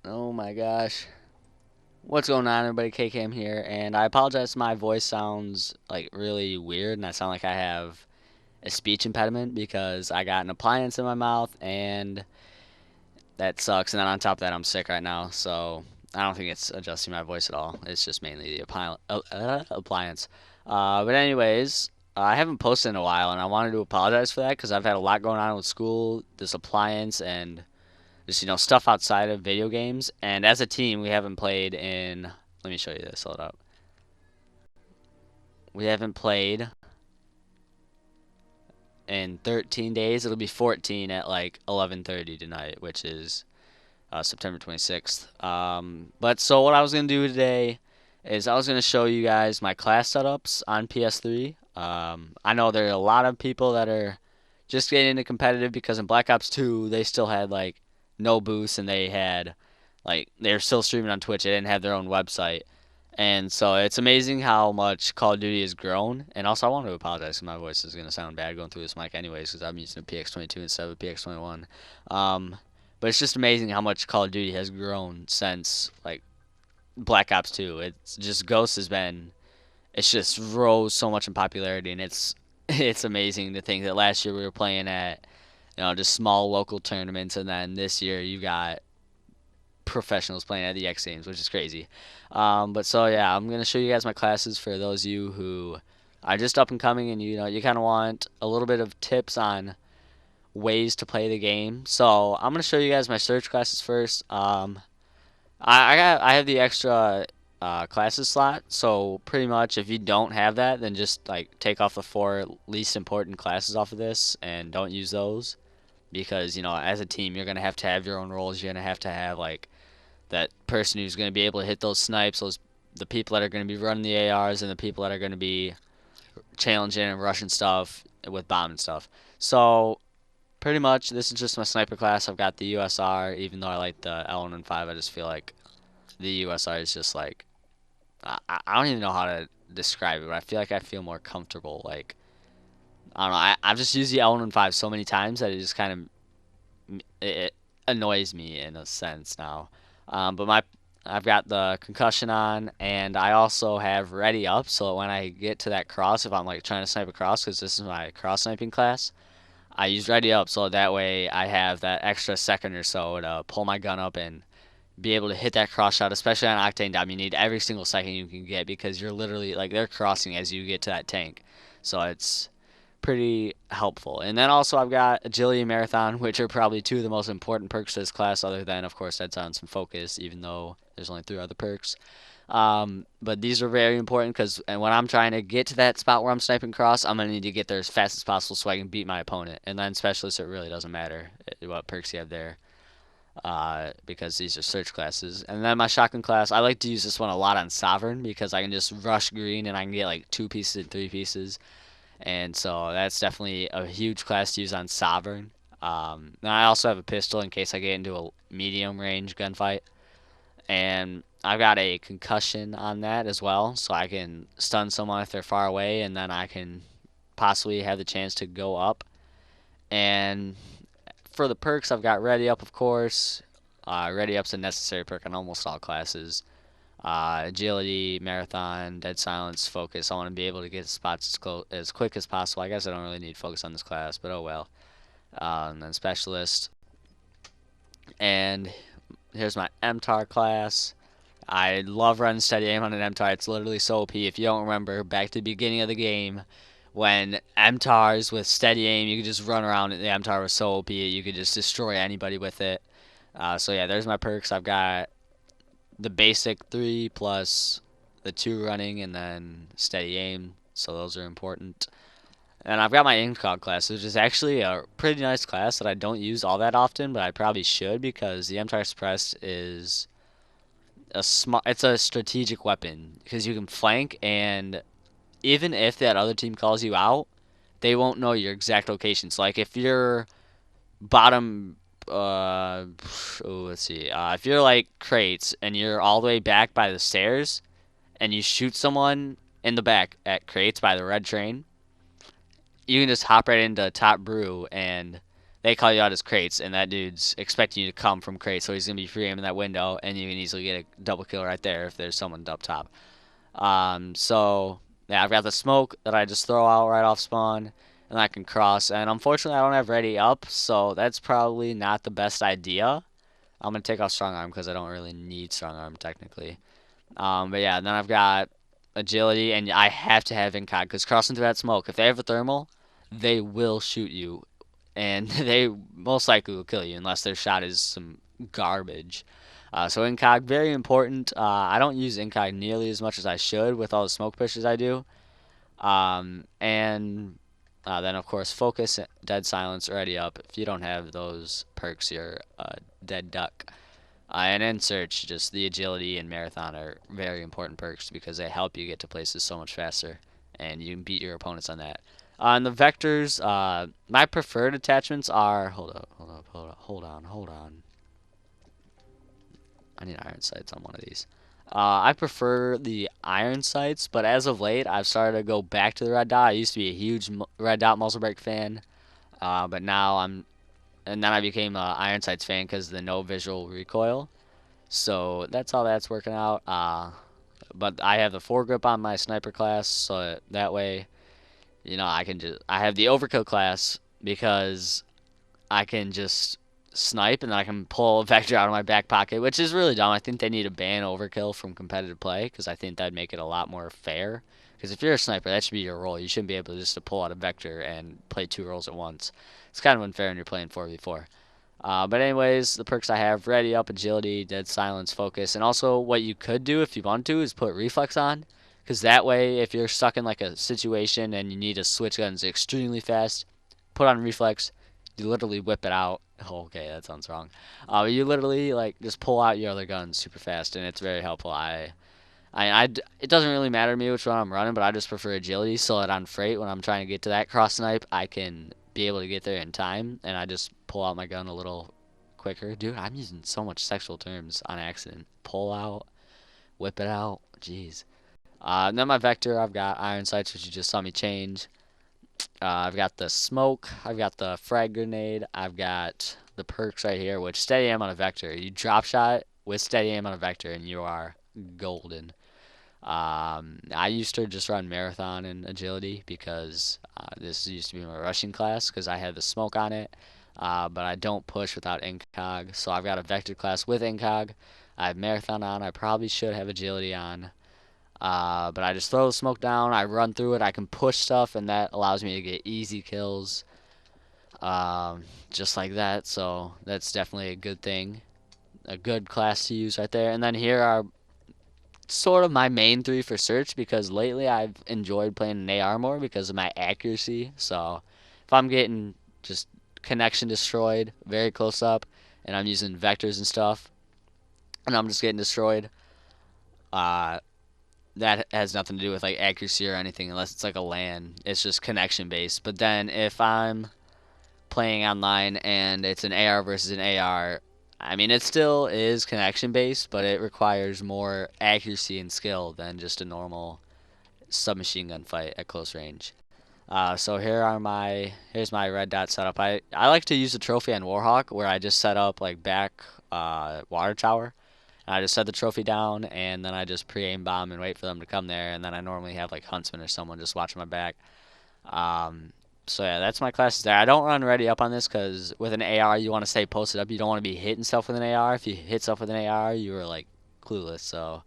Oh my gosh. What's going on, everybody? KKamm here, and I apologize if my voice sounds like really weird and I sound like I have a speech impediment because I got an appliance in my mouth and that sucks. And then on top of that, I'm sick right now, so I don't think it's adjusting my voice at all. It's just mainly the appliance. But anyways, I haven't posted in a while, and I wanted to apologize for that because I've had a lot going on with school, this appliance, and just stuff outside of video games. And as a team, we haven't played in. Let me show you this. Hold up. We haven't played in 13 days. It'll be 14 at like 11:30 tonight, which is September 26th. But so what I was gonna do today is I was gonna show you guys my class setups on PS3. I know there are a lot of people that are just getting into competitive because in Black Ops 2 they still had like no boosts and they had like they're still streaming on Twitch. They didn't have their own website. And so it's amazing how much Call of Duty has grown. And also, I want to apologize because my voice is going to sound bad going through this mic anyways because I'm using a PX22 instead of a PX21. Um, but it's just amazing how much Call of Duty has grown since like Black Ops 2. It's just Ghost has been it's just rose so much in popularity, and it's amazing to think that last year we were playing at just small local tournaments, and then this year you got professionals playing at the X Games, which is crazy. But so yeah, I'm gonna show you guys my classes for those of you who are just up and coming, and you kind of want a little bit of tips on ways to play the game. So I'm gonna show you guys my search classes first. I have the extra classes slot, so pretty much if you don't have that, then just like take off the four least important classes off of this and don't use those because as a team you're gonna have to have your own roles. You're gonna have to have like that person who's gonna be able to hit those snipes, those the people that are gonna be running the ARs and the people that are gonna be challenging and rushing stuff with bomb and stuff. So pretty much this is just my sniper class. I've got the USR, even though I like the L115. I just feel like the USR is just like I don't even know how to describe it, but I feel more comfortable. Like I don't know. I've just used the L115 so many times that it just kind of it annoys me in a sense now. But my I've got the concussion on, and I also have ready up. So when I get to that cross, if I'm like trying to snipe a cross, because this is my cross sniping class, I use ready up. So that way I have that extra second or so to pull my gun up and be able to hit that cross shot, especially on Octane Dom. You need every single second you can get because you're literally like they're crossing as you get to that tank. So it's pretty helpful. And then also I've got agility and marathon, which are probably two of the most important perks to this class, other than of course dead silence and focus, even though there's only three other perks. But these are very important because and when I'm trying to get to that spot where I'm sniping cross, I'm gonna need to get there as fast as possible so I can beat my opponent. And then specialist, it really doesn't matter what perks you have there because these are search classes. And then my shotgun class, I like to use this one a lot on Sovereign because I can just rush green and I can get like 2 pieces and 3 pieces. And so that's definitely a huge class to use on Sovereign. And I also have a pistol in case I get into a medium range gunfight. And I've got a concussion on that as well, so I can stun someone if they're far away, and then I can possibly have the chance to go up. And for the perks, I've got Ready Up, of course. Ready Up's a necessary perk on almost all classes. Agility, Marathon, Dead Silence, Focus. I want to be able to get spots as quick as possible. I guess I don't really need Focus on this class, but oh well. And then Specialist. And here's my MTAR class. I love running steady aim on an MTAR. It's literally so OP. If you don't remember, back to the beginning of the game, when MTARs with steady aim, you could just run around. The MTAR was so OP, you could just destroy anybody with it. So yeah, there's my perks. I've got the basic 3 plus the 2 running and then steady aim. So those are important. And I've got my incog class, which is actually a pretty nice class that I don't use all that often, but I probably should because the MTAR suppressed is it's a strategic weapon because you can flank, and even if that other team calls you out, they won't know your exact location. So like if you're bottom let's see. If you're like crates and you're all the way back by the stairs and you shoot someone in the back at crates by the red train, you can just hop right into top brew and they call you out as crates, and that dude's expecting you to come from crates, so he's gonna be free aiming that window, and you can easily get a double kill right there if there's someone up top. So yeah, I've got the smoke that I just throw out right off spawn, and I can cross. And unfortunately, I don't have ready up, so that's probably not the best idea. I'm gonna take off strong arm because I don't really need strong arm technically. But yeah, then I've got agility, and I have to have incog because crossing through that smoke, if they have a thermal, they will shoot you, and they most likely will kill you unless their shot is some garbage. So incog very important. I don't use incog nearly as much as I should with all the smoke pushes I do. And then of course focus, dead silence, ready up. If you don't have those perks, you're a dead duck. And in search, just the agility and marathon are very important perks because they help you get to places so much faster, and you can beat your opponents on that. On the vectors, my preferred attachments are hold on. I need iron sights on one of these. I prefer the iron sights, but as of late, I've started to go back to the red dot. I used to be a huge red dot muzzle brake fan, but now and then I became a iron sights fan because of the no visual recoil. So that's how that's working out. But I have the foregrip on my sniper class, so that way, I have the overkill class because I can just snipe and then I can pull a vector out of my back pocket, which is really dumb. I think they need to ban overkill from competitive play because I think that'd make it a lot more fair. Because if you're a sniper, that should be your role. You shouldn't be able to just to pull out a vector and play two roles at once. It's kind of unfair when you're playing 4v4. But anyways, the perks I have: ready up, agility, dead silence, focus, and also what you could do if you want to is put reflex on, because that way if you're stuck in like a situation and you need to switch guns extremely fast, put on reflex, you literally whip it out. Oh, okay, that sounds wrong. You literally like just pull out your other guns super fast, and it's very helpful. It doesn't really matter to me which one I'm running, but I just prefer agility so that on freight when I'm trying to get to that cross snipe, I can be able to get there in time, and I just pull out my gun a little quicker. Dude, I'm using so much sexual terms on accident. Pull out, whip it out, jeez. And then my vector, I've got iron sights, which you just saw me change. I've got the smoke, I've got the frag grenade, I've got the perks right here, which steady aim on a vector. You drop shot with steady aim on a vector, and you are golden. I used to just run marathon and agility because this used to be my rushing class because I had the smoke on it. But I don't push without incog, so I've got a vector class with incog. I have marathon on. I probably should have agility on. But I just throw the smoke down. I run through it. I can push stuff, and that allows me to get easy kills, just like that. So that's definitely a good thing, a good class to use right there. And then here are sort of my main three for search because lately I've enjoyed playing an AR more because of my accuracy. So if I'm getting just connection destroyed very close up and I'm using vectors and stuff and I'm just getting destroyed, uh, that has nothing to do with like accuracy or anything unless it's like a LAN. It's just connection based. But then if I'm playing online and it's an AR versus an AR, I mean, it still is connection based, but it requires more accuracy and skill than just a normal submachine gun fight at close range. So here's my red dot setup. I like to use the trophy on Warhawk where I just set up like back water tower. I just set the trophy down and then I just pre-aim bomb and wait for them to come there, and then I normally have like Huntsman or someone just watching my back. Um, so yeah, that's my classes there. I don't run ready up on this because with an AR you want to stay posted up. You don't want to be hitting stuff with an AR. If you hit stuff with an AR, you are like clueless. So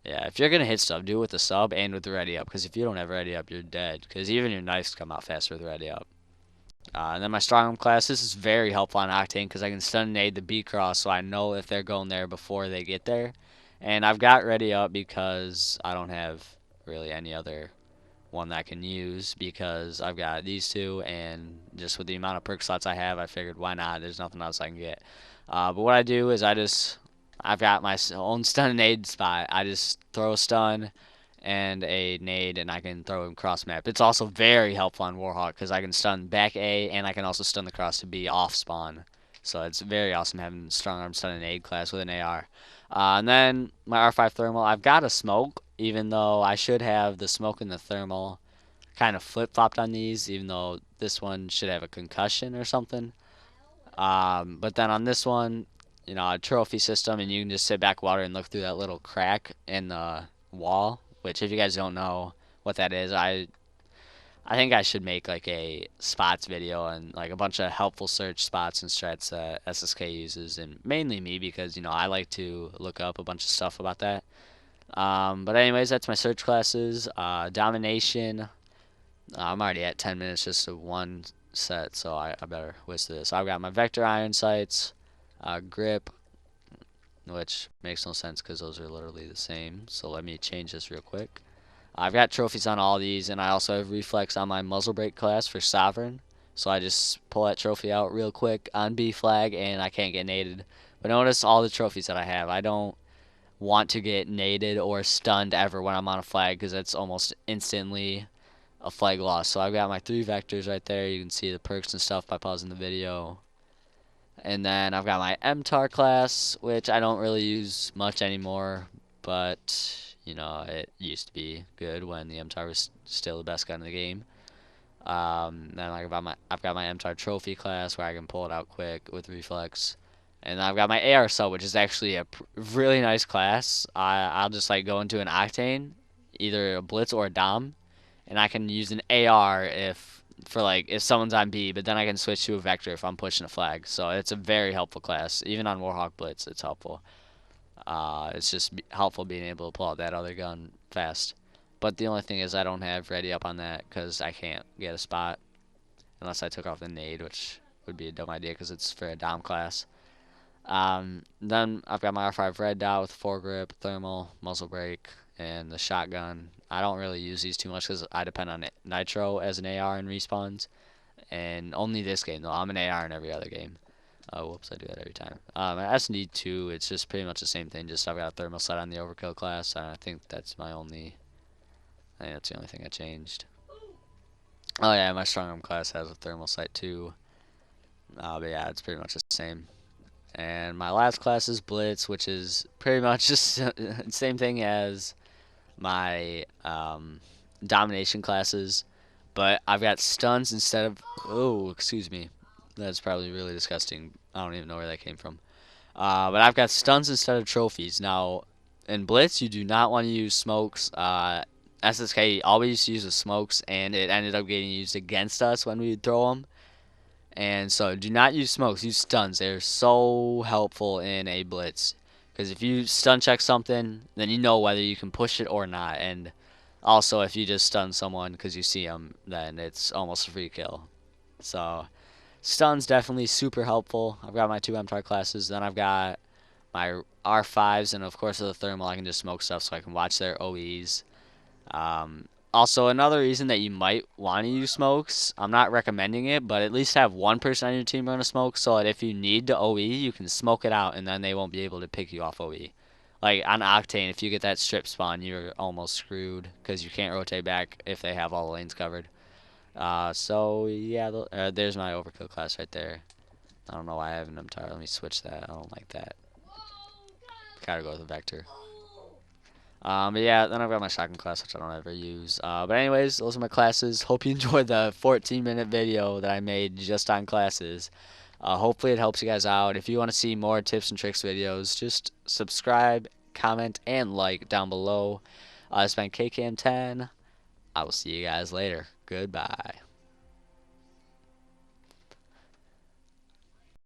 yeah, if you're gonna hit stuff, do it with the sub and with the ready up. Because if you don't have ready up, you're dead. Because even your knives come out faster with ready up. And then my strong arm class, this is very helpful on Octane because I can stun and nade the B cross, so I know if they're going there before they get there. And I've got ready up because I don't have really any other one that I can use because I've got these two, and just with the amount of perk slots I have, I figured why not? There's nothing else I can get. But what I do is I've got my own stun and nade spot. I just throw a stun and a nade, and I can throw him cross map. It's also very helpful on Warhawk because I can stun back A, and I can also stun the cross to B off spawn. So it's very awesome having strong arm stun and nade class with an AR. And then my R5 thermal, I've got a smoke, even though I should have the smoke and the thermal kind of flip-flopped on these, even though this one should have a concussion or something. But then on this one, you know, a trophy system, and you can just sit back water and look through that little crack in the wall. Which, if you guys don't know what that is, I think I should make like a spots video and like a bunch of helpful search spots and strats that SSK uses, and mainly me because you know I like to look up a bunch of stuff about that. But anyways, that's my search classes. Domination. I'm already at 10 minutes just of one set, so I better whisk this. I've got my vector iron sights, grip, which makes no sense because those are literally the same. So let me change this real quick. I've got trophies on all these, and I also have reflex on my muzzle brake class for sovereign. So I just pull that trophy out real quick on B flag, and I can't get naded. But notice all the trophies that I have. I don't want to get naded or stunned ever when I'm on a flag because it's almost instantly a flag loss. So I've got my 3 vectors right there. You can see the perks and stuff by pausing the video. And then I've got my MTAR class, which I don't really use much anymore, but you know it used to be good when the MTAR was still the best gun in the game. Then I've got my MTAR trophy class where I can pull it out quick with reflex, and then I've got my AR sub, which is actually a really nice class. I'll just like go into an octane, either a blitz or a dom, and I can use an AR if someone's on B, but then I can switch to a vector if I'm pushing a flag. So it's a very helpful class. Even on Warhawk Blitz, it's helpful. It's just helpful being able to pull out that other gun fast. But the only thing is I don't have ready up on that because I can't get a spot unless I took off the nade, which would be a dumb idea because it's for a dom class. Then I've got my R5 red dot with foregrip, thermal, muzzle brake, and the shotgun. I don't really use these too much because I depend on nitro as an AR in respawns, and only this game though. I'm an AR in every other game. Oh, whoops, I do that every time. S&D 2, it's just pretty much the same thing. Just I've got a thermal sight on the overkill class, and I think that's the only thing I changed. Oh yeah, my strong arm class has a thermal sight too. But yeah, it's pretty much the same. And my last class is Blitz, which is pretty much just the same thing as my domination classes, but I've got stuns instead of. Oh, excuse me. That's probably really disgusting. I don't even know where that came from. But I've got stuns instead of trophies. Now, in Blitz, you do not want to use smokes. SSK always used to use the smokes, and it ended up getting used against us when we would throw them. And so do not use smokes, use stuns. They're so helpful in a blitz. Because if you stun check something, then you know whether you can push it or not. And also, if you just stun someone because you see them, then it's almost a free kill. So stun's definitely super helpful. I've got my 2 MTAR classes. Then I've got my R5s. And of course, with the thermal, I can just smoke stuff so I can watch their OEs. Also, another reason that you might want to use smokes, I'm not recommending it, but at least have one person on your team run a smoke so that if you need to OE, you can smoke it out and then they won't be able to pick you off OE. Like on Octane, if you get that strip spawn, you're almost screwed because you can't rotate back if they have all the lanes covered. So yeah, there's my overkill class right there. I don't know why I haven't MTAR. Let me switch that. I don't like that. Gotta go with the vector. But yeah, then I've got my shotgun class, which I don't ever use. But anyways, those are my classes. Hope you enjoyed the 14-minute video that I made just on classes. Hopefully it helps you guys out. If you want to see more tips and tricks videos, just subscribe, comment, and like down below. It's been KKamm10. I will see you guys later. Goodbye.